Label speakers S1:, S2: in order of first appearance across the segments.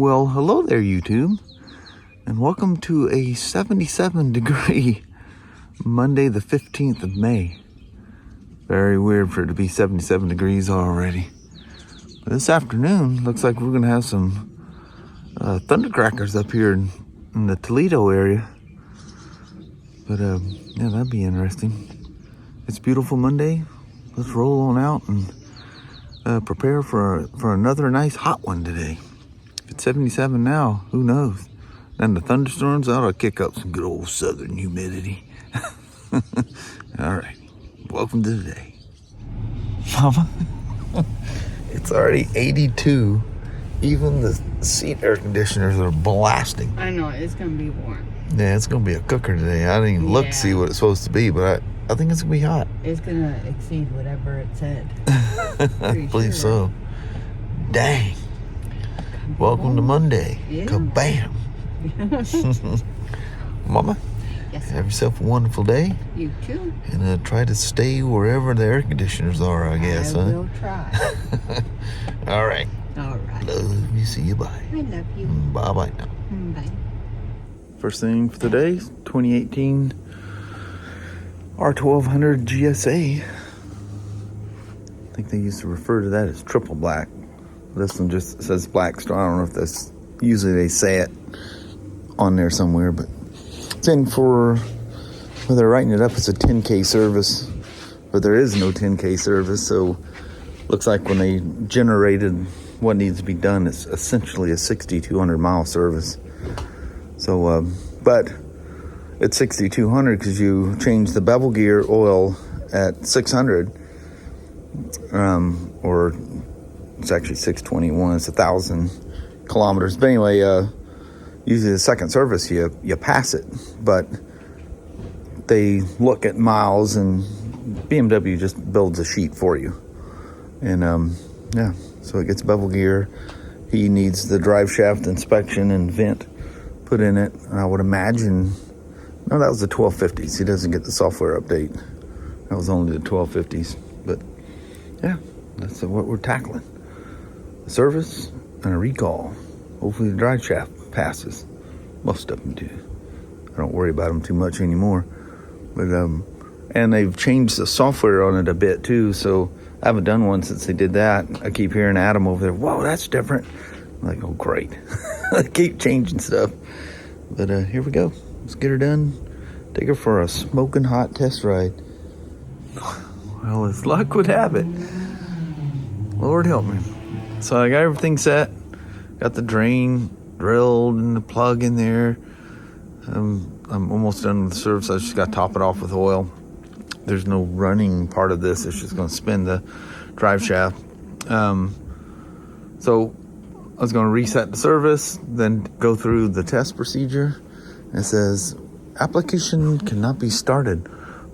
S1: Well, hello there, YouTube, and welcome to a 77-degree Monday, the 15th of May. Very weird for it to be 77 degrees already. But this afternoon, looks like we're going to have some thundercrackers up here in the Toledo area. But, yeah, that'd be interesting. It's beautiful Monday. Let's roll on out and prepare for another nice hot one today. If it's 77 now, who knows? And the thunderstorms ought to kick up some good old southern humidity. All right, welcome to the day. Mama, it's already 82. Even the seat air conditioners are blasting.
S2: I know, it's going to be warm.
S1: Yeah, it's going to be a cooker today. I didn't even look to see what it's supposed to be, but I think it's going to be hot.
S2: It's going to exceed whatever it said.
S1: I believe so. Dang. Welcome to Monday.
S2: Yeah.
S1: Kabam. Mama,
S2: Yes,
S1: have yourself a wonderful day.
S2: you too.
S1: And try to stay wherever the air conditioners are, I guess,
S2: I
S1: huh?
S2: will try.
S1: All right.
S2: All right.
S1: Love you. See you. Bye.
S2: I love you.
S1: Bye-bye now.
S2: Bye.
S1: First thing for the day, 2018 R12GSA. I think they used to refer to that as triple black. This one just says black star. I don't know if that's, usually they say it on there somewhere, but it's in for, well, they're writing it up as a 10K service, but there is no 10K service, so looks like when they generated what needs to be done, it's essentially a 6,200 mile service. So, but it's 6,200 because you change the bevel gear oil at 600, or it's actually 621. It's 1,000 kilometers. But anyway, usually the second service you pass it, but they look at miles, and BMW just builds a sheet for you. And yeah, so it gets bevel gear. He needs the drive shaft inspection and vent put in it. And I would imagine, no, that was the 1250s. He doesn't get the software update. That was only the 1250s. But yeah, that's what we're tackling. A service and a recall. Hopefully the drive shaft passes. Most of them do. I don't worry about them too much anymore. But and they've changed the software on it a bit too, so I haven't done one since they did that. I keep hearing Adam over there, whoa, that's different. I'm like, oh great. I keep changing stuff. But here we go. Let's get her done. Take her for a smoking hot test ride. Well, as luck would have it, Lord help me. So I got everything set. Got the drain drilled and the plug in there. I'm almost done with the service. I just got to top it off with oil. There's no running part of this. It's just going to spin the drive shaft. So I was going to reset the service, then go through the test procedure. It says application cannot be started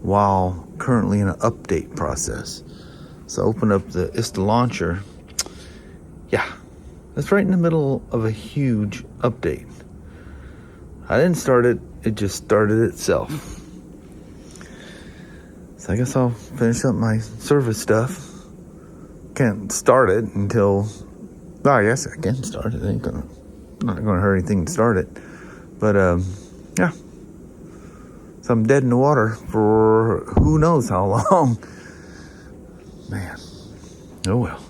S1: while currently in an update process. So open up the ISTA launcher. Yeah, that's right in the middle of a huge update. I didn't start it, it just started itself. So I guess I'll finish up my service stuff. Can't start it until, well, I guess I can start it. Not gonna hurt anything to start it. But yeah. So I'm dead in the water for who knows how long. Man. Oh well.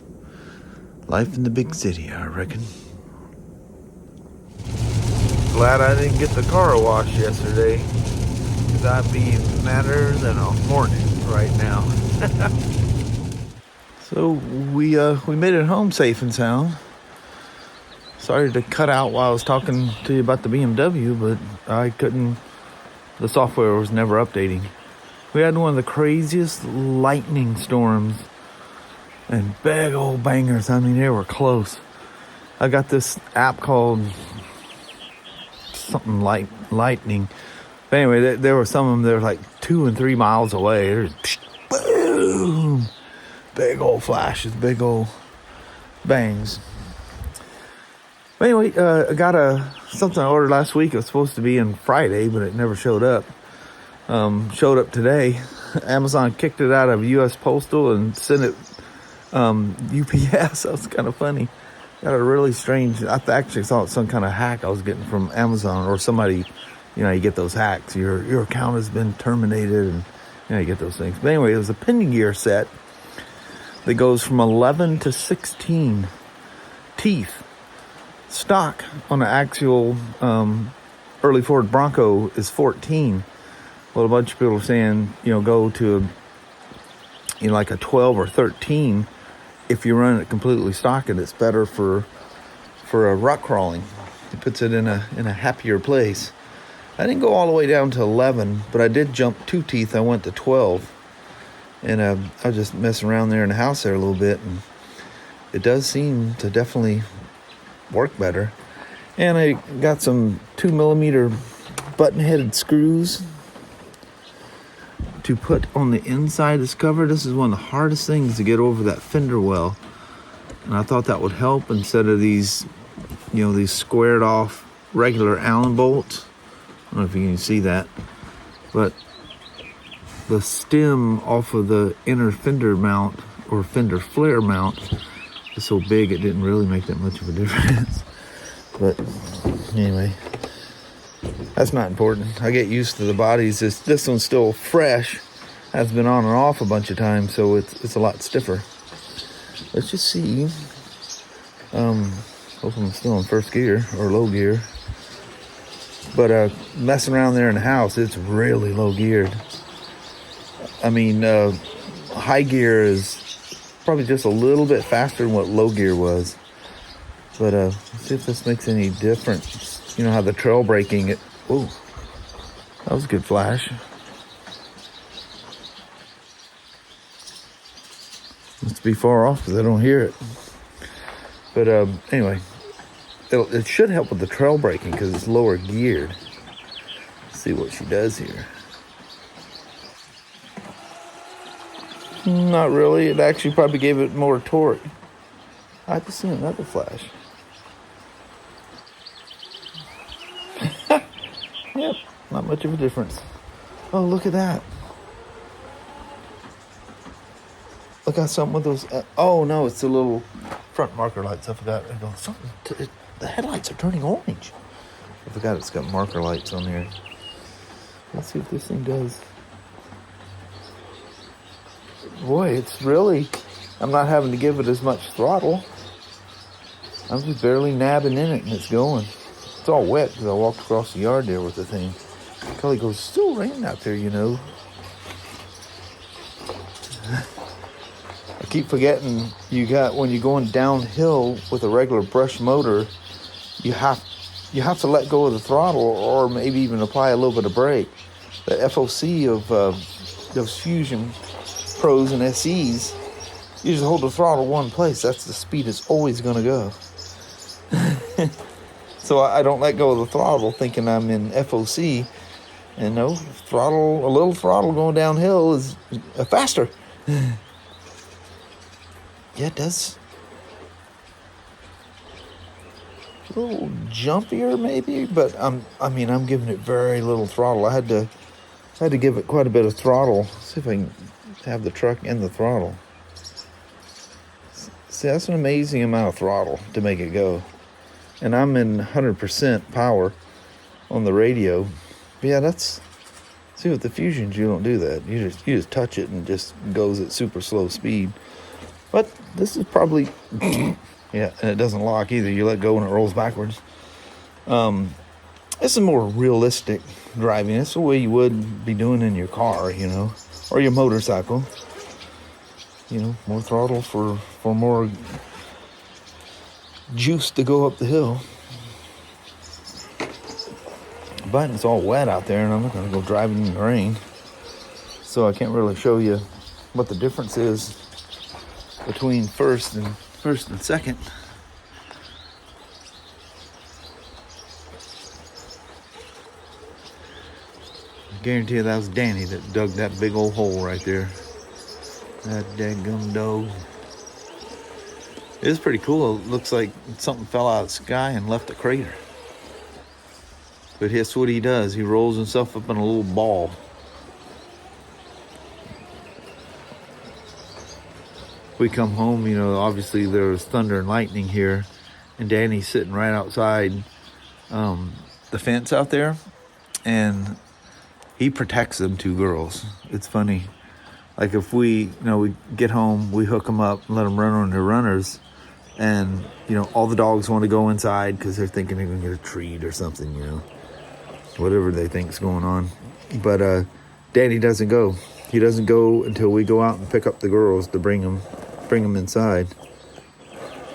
S1: Life in the big city, I reckon. Glad I didn't get the car washed yesterday, because I'd be madder than a hornet right now. So we made it home safe and sound. Sorry to cut out while I was talking to you about the BMW, but I couldn't. The software was never updating. We had one of the craziest lightning storms and big old bangers. I mean, they were close. I got this app called something like lightning. But anyway, there were some of them that were like 2 and 3 miles away. There's boom, big old flashes, big old bangs. But anyway, I got something I ordered last week. It was supposed to be on Friday, but it never showed up. Showed up today. Amazon kicked it out of U.S. Postal and sent it UPS. That was kind of funny. got a really strange, I actually thought some kind of hack I was getting from Amazon or somebody, you know, you get those hacks. Your account has been terminated, and you know, you get those things. But anyway, it was a pinion gear set that goes from 11 to 16 teeth. Stock on an Axial early Ford Bronco is 14. Well, a bunch of people are saying, you know, go to, you know, like a 12 or 13 if you run it completely stock, and it's better for rock crawling. It puts it in a happier place. I didn't go all the way down to 11, but I did jump 2 teeth. I went to 12, and I was just messing around there in the house there a little bit, and it does seem to definitely work better. And I got some 2mm button-headed screws to put on the inside of this cover. This is one of the hardest things to get over that fender well, and I thought that would help instead of these, you know, these squared off regular Allen bolts. I don't know if you can see that, but the stem off of the inner fender mount or fender flare mount is so big it didn't really make that much of a difference. But anyway, that's not important. I get used to the bodies. This one's still fresh. Has been on and off a bunch of times, so it's a lot stiffer. Let's just see. Hope I'm still in first gear or low gear. But messing around there in the house, it's really low geared. I mean, high gear is probably just a little bit faster than what low gear was. But let's see if this makes any difference. You know how the trail braking, oh, that was a good flash. Must be far off because I don't hear it. But anyway, it should help with the trail braking because it's lower geared. Let's see what she does here. Not really. It actually probably gave it more torque. I just seen another flash. Yep, not much of a difference. Oh, look at that. Look at something with those. Oh no, it's the little front marker lights. I forgot. The headlights are turning orange. I forgot it's got marker lights on there. Let's see if this thing does. Boy, it's really. I'm not having to give it as much throttle. I'm just barely nabbing in it, and it's going. It's all wet because I walked across the yard there with the thing. Kelly goes, still raining out there, you know. I keep forgetting when you're going downhill with a regular brush motor, you have to let go of the throttle or maybe even apply a little bit of brake. The FOC of those Fusion Pros and SEs, you just hold the throttle one place. That's the speed it's always going to go. So I don't let go of the throttle thinking I'm in FOC. And no, a little throttle going downhill is faster. Yeah, it does. A little jumpier maybe, but I'm giving it very little throttle. I had to give it quite a bit of throttle. Let's see if I can have the truck and the throttle. See, that's an amazing amount of throttle to make it go. And I'm in 100% power on the radio. But yeah, see with the Fusions, you don't do that. You just touch it and it just goes at super slow speed. But this is probably, yeah, and it doesn't lock either. You let go and it rolls backwards. This is more realistic driving. It's the way you would be doing in your car, you know, or your motorcycle. You know, more throttle for more juice to go up the hill. But it's all wet out there, and I'm not going to go driving in the rain. So I can't really show you what the difference is between first and second. I guarantee you that was Danny that dug that big old hole right there. That daggum dog. It is pretty cool. It looks like something fell out of the sky and left a crater. But that's what he does. He rolls himself up in a little ball. We come home, you know, obviously there was thunder and lightning here. and Danny's sitting right outside the fence out there, and he protects them two girls. It's funny. Like if we get home, we hook them up and let them run on their runners, and all the dogs want to go inside because they're thinking they're gonna get a treat or something, whatever they think's going on. But Danny doesn't go. He doesn't go until we go out and pick up the girls to bring them inside.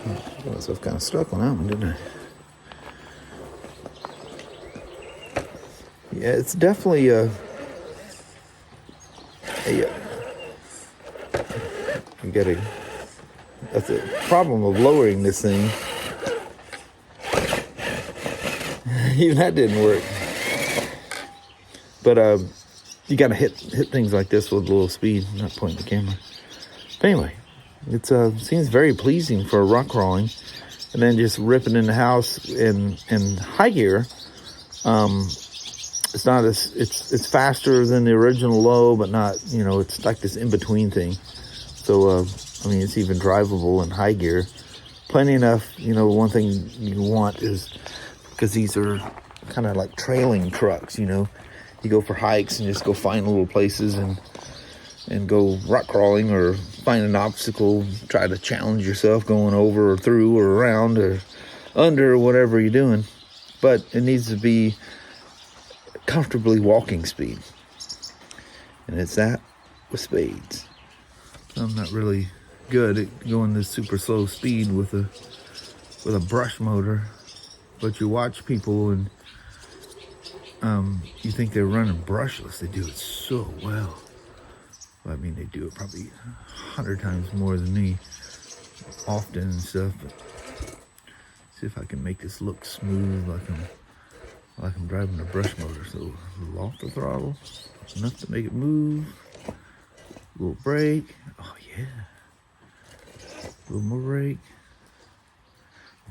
S1: I got myself kind of stuck on that one, didn't I? Yeah, it's definitely that's the problem of lowering this thing. Even that didn't work. But you gotta hit things like this with a little speed, not pointing the camera. But anyway, it seems very pleasing for rock crawling, and then just ripping in the house in high gear. It's not it's faster than the original low, but not, it's like this in between thing. So it's even drivable in high gear. Plenty enough. One thing you want is, because these are kind of like trailing trucks. You go for hikes and just go find little places and go rock crawling, or find an obstacle, try to challenge yourself going over or through or around or under or whatever you're doing. But it needs to be comfortably walking speed, and it's that with spades. I'm not really good at going this super slow speed with a brush motor, but you watch people and you think they're running brushless. They do it so well. Well, they do it probably 100 times more than me often and stuff. But see if I can make this look smooth, like I'm driving a brush motor. So a little off the throttle, enough to make it move. A little brake. Oh yeah. A little more brake.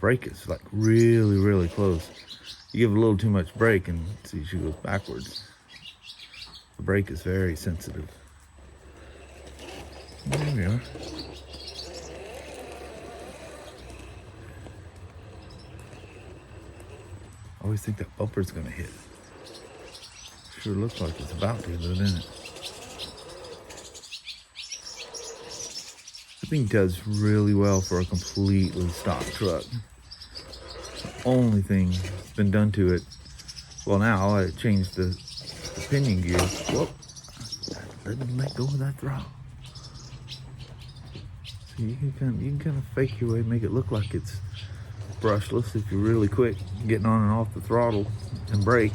S1: Brake is like really, really close. You give a little too much brake and see, she goes backwards. The brake is very sensitive. There we are. I always think that bumper's gonna hit. Sure looks like it's about to, doesn't it? The thing does really well for a completely stock truck. The only thing that's been done to it, well, now I changed the pinion gear. Whoop! Let go of that throttle. So you can kind of fake your way, make it look like it's brushless if you're really quick getting on and off the throttle and brake.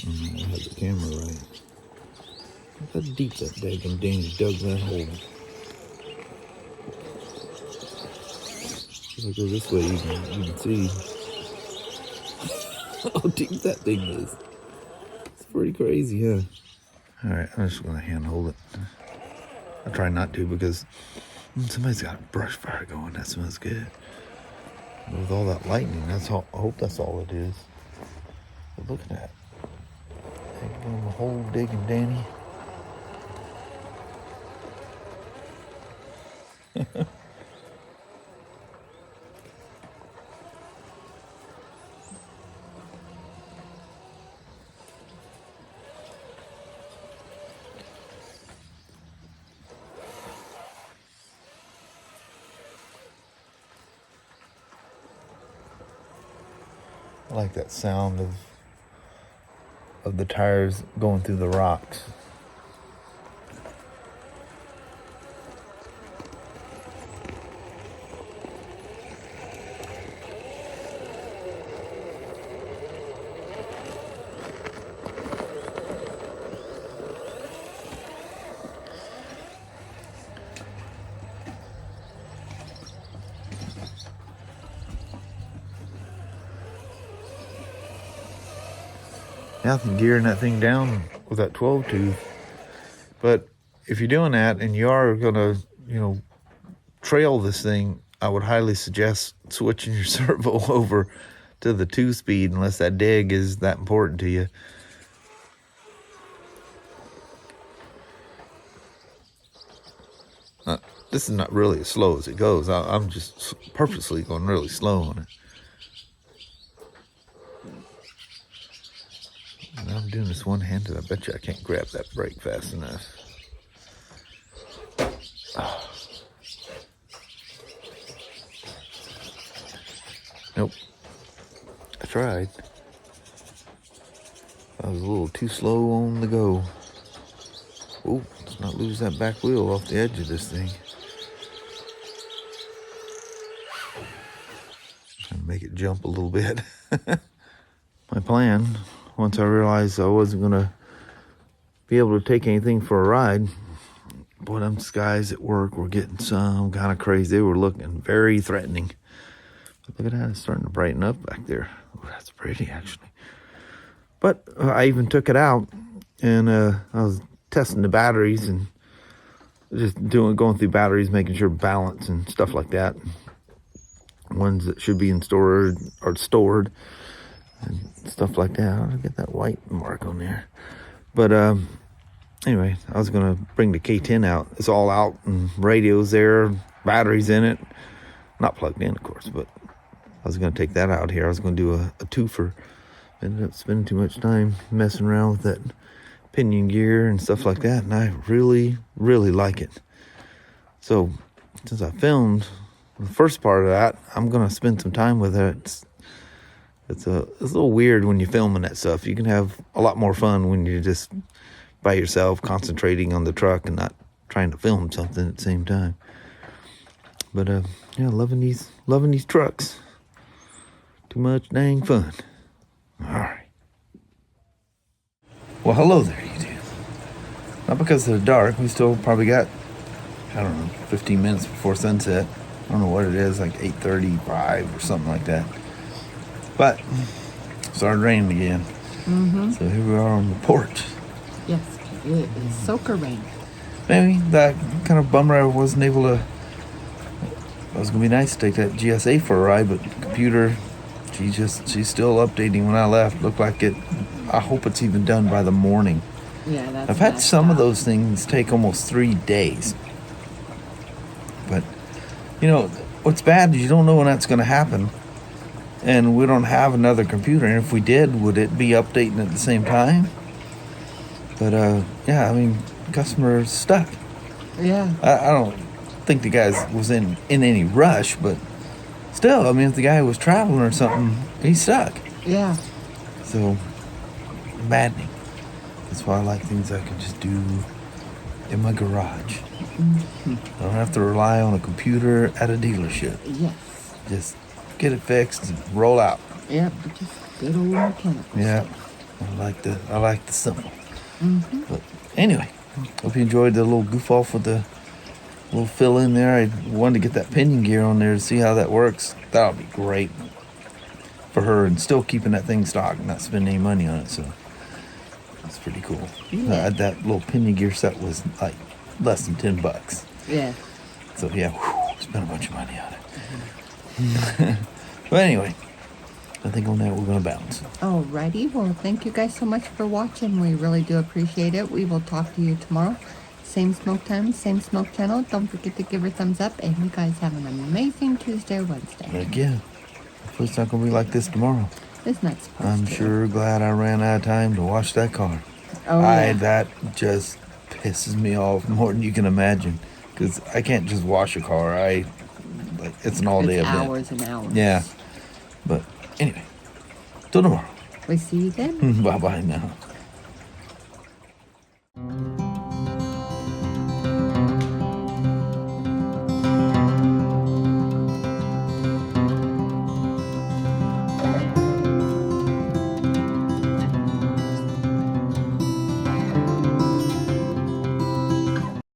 S1: I had the camera right. Look how deep that daggum Danny dug that hole. If I go this way, you can see how deep that thing is. It's pretty crazy, huh? Alright, I'm just gonna hand hold it. I try not to, because somebody's got a brush fire going. That smells good. With all that lightning, I hope that's all it is. But look at that. Taking the whole digging, Danny. I like that sound of the tires going through the rocks. Nothing gearing that thing down with that 12 tooth. But if you're doing that and you are gonna, trail this thing, I would highly suggest switching your servo over to the 2-speed, unless that dig is that important to you. this is not really as slow as it goes. I'm just purposely going really slow on it. And I'm doing this one-handed. I bet you I can't grab that brake fast enough. Oh. Nope. I tried. I was a little too slow on the go. Oh, let's not lose that back wheel off the edge of this thing. Trying to make it jump a little bit. My plan, once I realized I wasn't going to be able to take anything for a ride, boy, them skies at work were getting some kind of crazy. They were looking very threatening. But look at that, it's starting to brighten up back there. Oh, that's pretty, actually. But I even took it out, and I was testing the batteries and just going through batteries, making sure balance and stuff like that. Ones that should be in storage or stored and stuff like that. I'll get that white mark on there. But anyway, I was gonna bring the K10 out. It's all out and radios there, batteries in it. Not plugged in, of course, but I was gonna take that out here. I was gonna do a twofer. Ended up spending too much time messing around with that pinion gear and stuff like that, and I really, really like it. So since I filmed the first part of that, I'm gonna spend some time with it. It's a little weird when you're filming that stuff. You can have a lot more fun when you're just by yourself, concentrating on the truck and not trying to film something at the same time. But yeah, loving these trucks. Too much dang fun. All right. Well, hello there, you two. Not because of the dark. We still probably got, I don't know, 15 minutes before sunset. I don't know what it is, like 8:35 or something like that. But it started raining again. Mm-hmm. So here we are on the porch.
S2: Yes, it is soaker rain.
S1: Maybe that kind of bummer I wasn't able to. It was gonna be nice to take that GSA for a ride, but the computer, she's still updating. When I left, looked like it. I hope it's even done by the morning.
S2: Yeah, that's.
S1: I've had some of those things take almost 3 days. But you know what's bad is you don't know when that's gonna happen. And we don't have another computer, and if we did, would it be updating at the same time? But yeah, I mean, customer's stuck.
S2: Yeah.
S1: I don't think the guy was in any rush, but still, I mean, if the guy was traveling or something, he's stuck.
S2: Yeah.
S1: So maddening. That's why I like things I can just do in my garage. Mm-hmm. I don't have to rely on a computer at a dealership.
S2: Yes.
S1: Just get it fixed and roll out.
S2: Yep, just good old mechanical.
S1: Yeah, I like the simple.
S2: Mm-hmm.
S1: But anyway, hope you enjoyed the little goof off with the little fill in there. I wanted to get that pinion gear on there to see how that works. That'll be great for her, and still keeping that thing stocked and not spending any money on it. So that's pretty cool. Yeah. That little pinion gear set was like less than $10.
S2: Yeah.
S1: So yeah, spent a bunch of money on it. Mm-hmm. But anyway, I think on that we're going to bounce.
S2: Alrighty, well, thank you guys so much for watching. We really do appreciate it. We will talk to you tomorrow. Same smoke time, same smoke channel. Don't forget to give her thumbs up. And you guys have an amazing Tuesday or Wednesday.
S1: Heck yeah. Hopefully it's not going to be like this tomorrow.
S2: It's not supposed to.
S1: I'm sure glad I ran out of time to wash that car.
S2: Oh, yeah.
S1: That just pisses me off more than you can imagine. Because I can't just wash a car. It's an all-day event.
S2: Hours and hours.
S1: Yeah. But anyway, till tomorrow.
S2: We see you then.
S1: Bye-bye now.